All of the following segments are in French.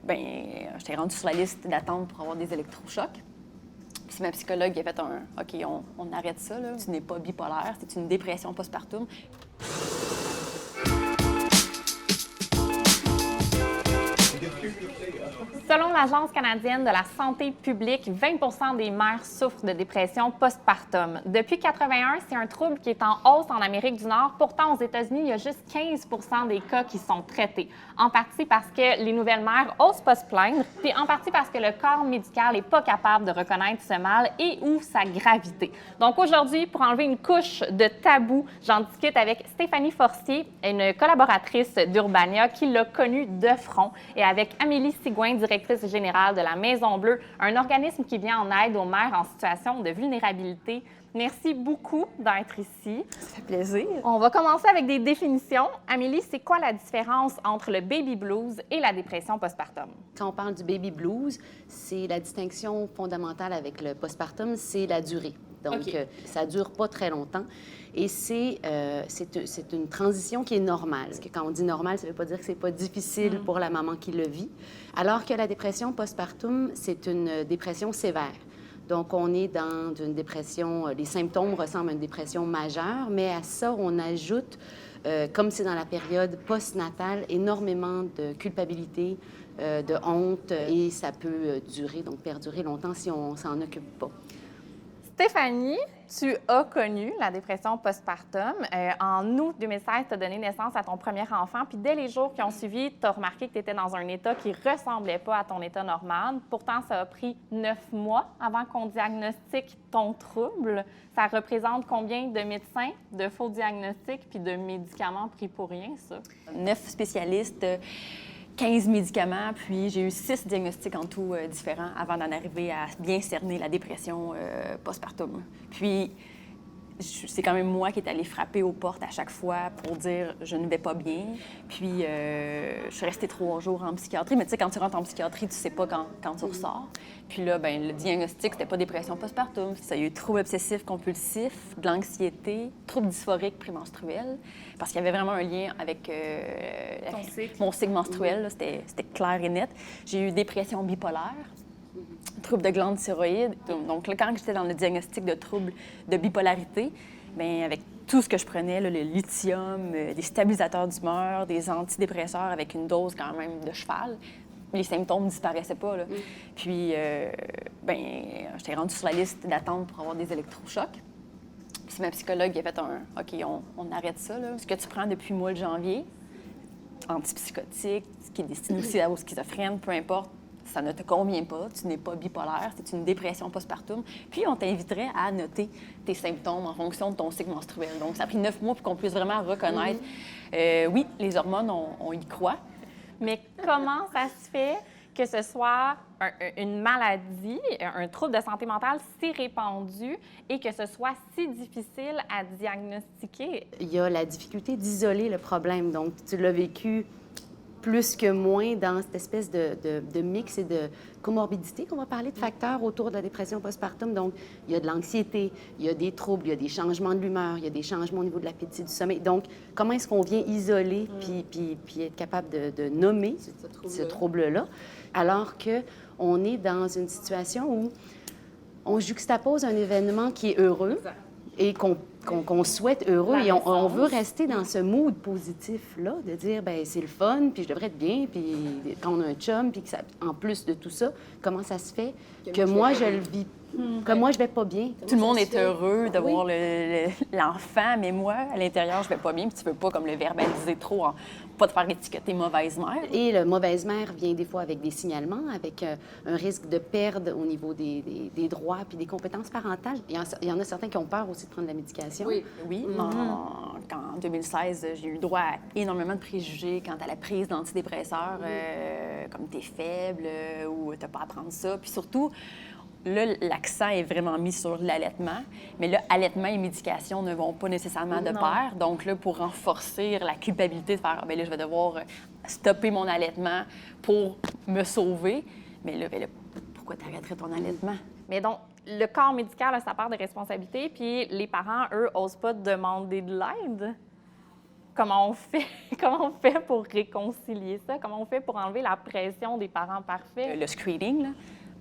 j'étais rendue sur la liste d'attente pour avoir des électrochocs. Puis ma psychologue a fait OK, on arrête ça, là. Tu n'es pas bipolaire, c'est une dépression postpartum. Selon l'Agence canadienne de la santé publique, 20 des mères souffrent de dépression postpartum. Depuis 1981, c'est un trouble qui est en hausse en Amérique du Nord. Pourtant, aux États-Unis, il y a juste 15 des cas qui sont traités. En partie parce que les nouvelles mères n'osent pas se plaindre, puis en partie parce que le corps médical n'est pas capable de reconnaître ce mal et ou sa gravité. Donc aujourd'hui, pour enlever une couche de tabou, j'en discute avec Stéphanie Forcier, une collaboratrice d'Urbania qui l'a connue de front, et avec Amélie Sigouin, directrice générale de la Maison Bleue, un organisme qui vient en aide aux mères en situation de vulnérabilité. Merci beaucoup d'être ici. Ça fait plaisir. On va commencer avec des définitions. Amélie, c'est quoi la différence entre le baby blues et la dépression postpartum? Quand on parle du baby blues, c'est la distinction fondamentale avec le postpartum, c'est la durée. Donc, ça ne dure pas très longtemps. Et c'est une transition qui est normale. Parce que quand on dit normale, ça ne veut pas dire que ce n'est pas difficile pour la maman qui le vit. Alors que la dépression postpartum, c'est une dépression sévère. Donc, on est dans une dépression, les symptômes ressemblent à une dépression majeure, mais à ça, on ajoute, comme c'est dans la période postnatale, énormément de culpabilité, de honte, et ça peut durer, donc perdurer longtemps si on ne s'en occupe pas. Stéphanie, tu as connu la dépression postpartum. En août 2016, tu as donné naissance à ton premier enfant. Puis dès les jours qui ont suivi, tu as remarqué que tu étais dans un état qui ne ressemblait pas à ton état normal. Pourtant, ça a pris 9 mois avant qu'on diagnostique ton trouble. Ça représente combien de médecins, de faux diagnostics puis de médicaments pris pour rien, ça? 9 spécialistes, 15 médicaments, puis j'ai eu 6 diagnostics en tout différents avant d'en arriver à bien cerner la dépression postpartum. Puis, c'est quand même moi qui est allée frapper aux portes à chaque fois pour dire « je ne vais pas bien ». Puis, je suis restée 3 jours en psychiatrie. Mais tu sais, quand tu rentres en psychiatrie, tu sais pas quand tu ressors. Puis là, le diagnostic, c'était pas dépression postpartum. Ça a eu trouble obsessif compulsif, de l'anxiété, trouble dysphorique prémenstruel, parce qu'il y avait vraiment un lien avec mon cycle menstruel. Là, c'était clair et net. J'ai eu dépression bipolaire, trouble de glande thyroïde. Donc, là, quand j'étais dans le diagnostic de trouble de bipolarité, bien, avec tout ce que je prenais, là, le lithium, des stabilisateurs d'humeur, des antidépresseurs avec une dose quand même de cheval, les symptômes ne disparaissaient pas. Là. Puis, j'étais rendue sur la liste d'attente pour avoir des électrochocs. Puis ma psychologue a fait OK, on arrête ça. Là. Ce que tu prends depuis le mois de janvier, antipsychotique, ce qui est destiné aussi aux schizophrènes, peu importe, ça ne te convient pas, tu n'es pas bipolaire, c'est une dépression postpartum. Puis, on t'inviterait à noter tes symptômes en fonction de ton cycle menstruel. Donc, ça a pris 9 mois pour qu'on puisse vraiment reconnaître. Oui, les hormones, on y croit. Mais comment ça se fait que ce soit une maladie, un trouble de santé mentale si répandu et que ce soit si difficile à diagnostiquer? Il y a la difficulté d'isoler le problème. Donc, tu l'as vécu plus que moins dans cette espèce de mix et de comorbidité qu'on va parler de facteurs autour de la dépression postpartum. Donc, il y a de l'anxiété, il y a des troubles, il y a des changements de l'humeur, il y a des changements au niveau de l'appétit, du sommeil. Donc, comment est-ce qu'on vient isoler puis être capable de nommer ce trouble-là, alors qu'on est dans une situation où on juxtapose un événement qui est heureux et qu'on souhaite heureux, et on veut rester dans ce mood positif-là, de dire, bien, c'est le fun, puis je devrais être bien, puis quand on a un chum, puis que ça, en plus de tout ça, comment ça se fait que moi, je le vis, que moi, je vais pas bien? Tout le monde est heureux de voir l'enfant, mais moi, à l'intérieur, je vais pas bien, puis tu veux pas comme le verbaliser trop, pas te faire étiqueter mauvaise mère. Et le mauvaise mère vient des fois avec des signalements, avec un risque de perdre au niveau des droits puis des compétences parentales. Il y en a certains qui ont peur aussi de prendre la médication. Oui. En 2016, j'ai eu droit à énormément de préjugés quant à la prise d'antidépresseurs, comme t'es faible ou t'as pas à prendre ça. Puis surtout, là, l'accent est vraiment mis sur l'allaitement, mais là, allaitement et médication ne vont pas nécessairement de pair. Donc là, pour renforcer la culpabilité de faire « bien là, je vais devoir stopper mon allaitement pour me sauver », mais là, pourquoi t'arrêterais ton allaitement? Mais donc, le corps médical a sa part de responsabilité, puis les parents, eux, n'osent pas demander de l'aide? comment on fait, comment on fait pour réconcilier ça? Comment on fait pour enlever la pression des parents parfaits? Le screening, là,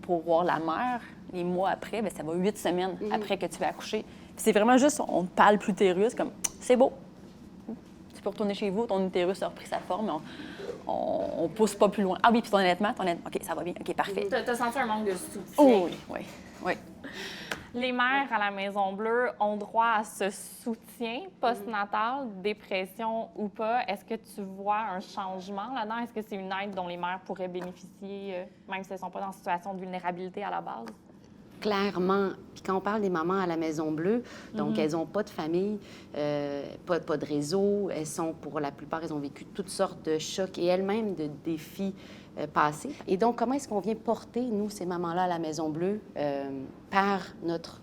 pour voir la mère, les mois après, bien, ça va 8 semaines après que tu vas accoucher. Puis c'est vraiment juste, on te parle plus l'utérus, comme c'est beau. Tu peux retourner chez vous, ton utérus a repris sa forme, on pousse pas plus loin. Ah oui, puis ton allaitement, OK, ça va bien, OK, parfait. T'as senti un manque de soutien? Oh oui, oui, oui. Les mères à la Maison Bleue ont droit à ce soutien postnatal, dépression ou pas. Est-ce que tu vois un changement là-dedans? Est-ce que c'est une aide dont les mères pourraient bénéficier, même si elles ne sont pas dans une situation de vulnérabilité à la base? Clairement. Puis quand on parle des mamans à la Maison Bleue, donc elles n'ont pas de famille, pas de réseau. Elles sont, pour la plupart, elles ont vécu toutes sortes de chocs et elles-mêmes de défis passés. Et donc, comment est-ce qu'on vient porter, nous, ces mamans-là à la Maison Bleue, par notre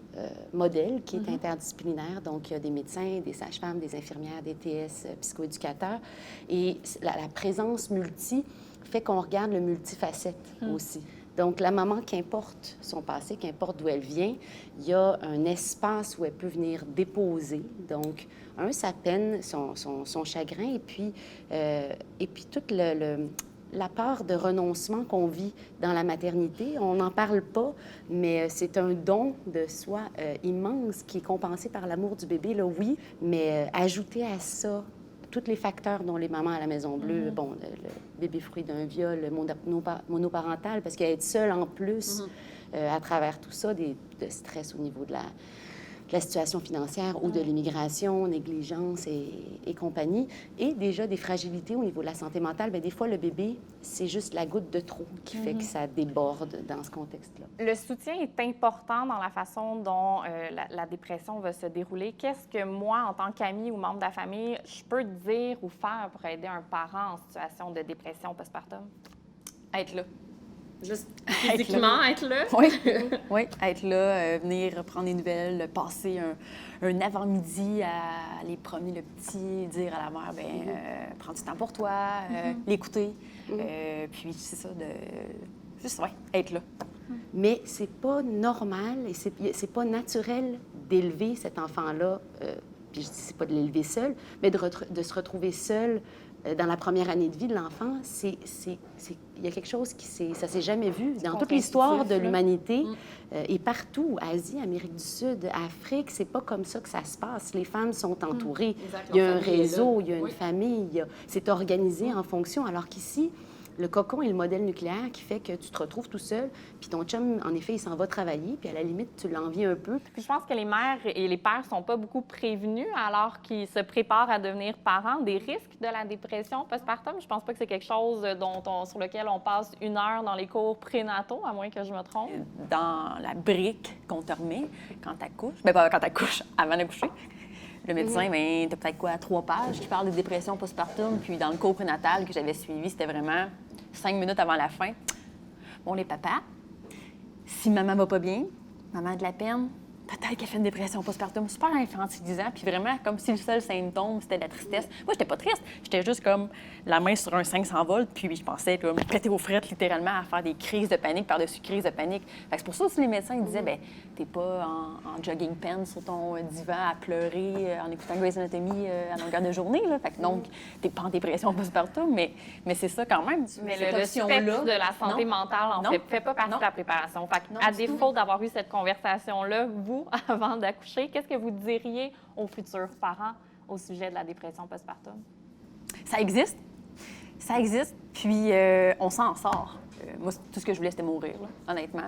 modèle qui est interdisciplinaire. Donc, il y a des médecins, des sages-femmes, des infirmières, des TS, psychoéducateurs. Et la présence multi fait qu'on regarde le multifacette aussi. Donc, la maman, qu'importe son passé, qu'importe d'où elle vient, il y a un espace où elle peut venir déposer, donc, sa peine, son chagrin, et puis toute la part de renoncement qu'on vit dans la maternité. On n'en parle pas, mais c'est un don de soi immense qui est compensé par l'amour du bébé, là, oui, mais ajouter à ça tous les facteurs dont les mamans à la Maison Bleue, bon, le bébé fruit d'un viol, le monoparental, parce qu'être seule en plus, à travers tout ça, de stress au niveau de la situation financière ou de l'immigration, négligence et compagnie, et déjà des fragilités au niveau de la santé mentale, bien, des fois, le bébé, c'est juste la goutte de trop qui fait que ça déborde dans ce contexte-là. Le soutien est important dans la façon dont la dépression va se dérouler. Qu'est-ce que moi, en tant qu'ami ou membre de la famille, je peux dire ou faire pour aider un parent en situation de dépression postpartum? Être là. Juste physiquement, être là? Oui, oui, être là, venir prendre des nouvelles, passer un avant-midi à aller promener le petit, dire à la mère, bien, prends du temps pour toi, l'écouter. Puis c'est ça, juste, ouais, être là. Mais c'est pas normal et c'est pas naturel d'élever cet enfant-là, puis je dis c'est pas de l'élever seul, mais de se retrouver seul dans la première année de vie de l'enfant, il y a quelque chose ça s'est jamais vu dans toute l'histoire de l'humanité et partout, Asie, Amérique du Sud, Afrique, c'est pas comme ça que ça se passe. Les femmes sont entourées, il y a un réseau, il y a une famille, c'est organisé en fonction, alors qu'ici, le cocon est le modèle nucléaire qui fait que tu te retrouves tout seul, puis ton chum, en effet, il s'en va travailler, puis à la limite, tu l'envies un peu. Puis je pense que les mères et les pères sont pas beaucoup prévenus alors qu'ils se préparent à devenir parents des risques de la dépression postpartum. Je pense pas que c'est quelque chose sur lequel on passe 1 heure dans les cours prénataux, à moins que je me trompe. Dans la brique qu'on te remet quand t'accouches, bien pas quand t'accouches, avant d'accoucher, le médecin, bien, t'as peut-être quoi, 3 pages qui parlent de dépression postpartum. Puis dans le cours prénatal que j'avais suivi, c'était vraiment 5 minutes avant la fin. Bon, les papas, si maman va pas bien, maman a de la peine, peut-être qu'elle fait une dépression postpartum super infantilisant, puis vraiment comme si le seul symptôme, c'était la tristesse. Moi, j'étais pas triste, j'étais juste comme la main sur un 500 volts, puis je pensais comme péter aux frettes littéralement à faire des crises de panique par-dessus crises de panique. Fait que c'est pour ça aussi les médecins ils disaient, bien, t'es pas en jogging pants sur ton divan à pleurer en écoutant Grey's Anatomy à longueur de journée, là. Fait que donc, t'es pas en dépression postpartum, mais c'est ça quand même. Mais le spectre de la santé mentale, en fait pas partie de la préparation. Fait à défaut d'avoir eu cette conversation-là, vous, avant d'accoucher, qu'est-ce que vous diriez aux futurs parents au sujet de la dépression postpartum? Ça existe. Ça existe, puis on s'en sort. Moi, tout ce que je voulais, c'était mourir, là, honnêtement.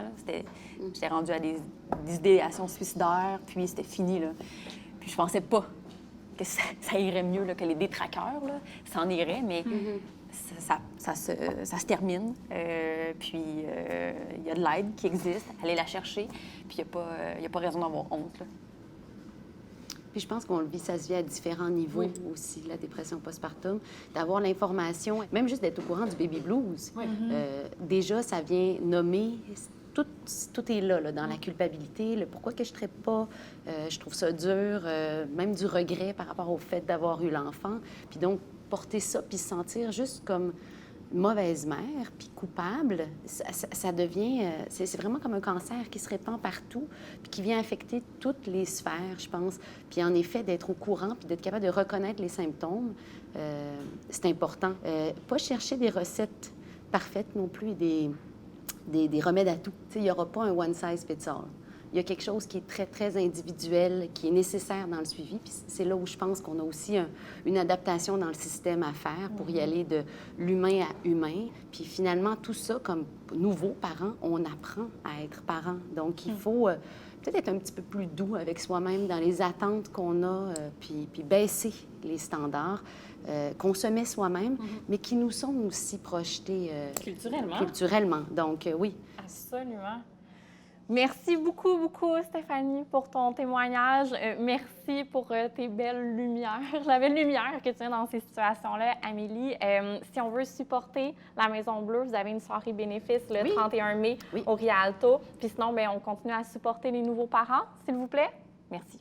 J'étais rendue à des idéations suicidaires, puis c'était fini. Là. Puis je pensais pas que ça irait mieux, là, que les détraqueurs s'en iraient, mais ça se termine. Puis il y a de l'aide qui existe, allez la chercher, puis il n'y a pas raison d'avoir honte. Là. Puis je pense qu'on le vit, ça se vit à différents niveaux aussi, la dépression postpartum. D'avoir l'information, même juste d'être au courant du baby blues. Déjà, ça vient nommer, tout est là, dans la culpabilité, le pourquoi que je ne traite pas, je trouve ça dur, même du regret par rapport au fait d'avoir eu l'enfant. Puis donc, porter ça, puis se sentir juste comme mauvaise mère, puis coupable, ça devient... c'est vraiment comme un cancer qui se répand partout, puis qui vient affecter toutes les sphères, je pense. Puis en effet, d'être au courant, puis d'être capable de reconnaître les symptômes, c'est important. Pas chercher des recettes parfaites non plus et des remèdes à tout. Tu sais, il n'y aura pas un one size fits all. Il y a quelque chose qui est très, très individuel, qui est nécessaire dans le suivi. Puis c'est là où je pense qu'on a aussi une adaptation dans le système à faire pour y aller de l'humain à humain. Puis finalement, tout ça, comme nouveaux parents, on apprend à être parent. Donc, il faut peut-être être un petit peu plus doux avec soi-même dans les attentes qu'on a, puis baisser les standards qu'on se met soi-même, mais qui nous sont aussi projetés culturellement. Donc, oui. Absolument. Merci beaucoup, beaucoup, Stéphanie, pour ton témoignage. Merci pour tes belles lumières, la belle lumière que tu as dans ces situations-là. Amélie, si on veut supporter la Maison Bleue, vous avez une soirée bénéfice le 31 mai au Rialto. Puis sinon, bien, on continue à supporter les nouveaux parents, s'il vous plaît. Merci.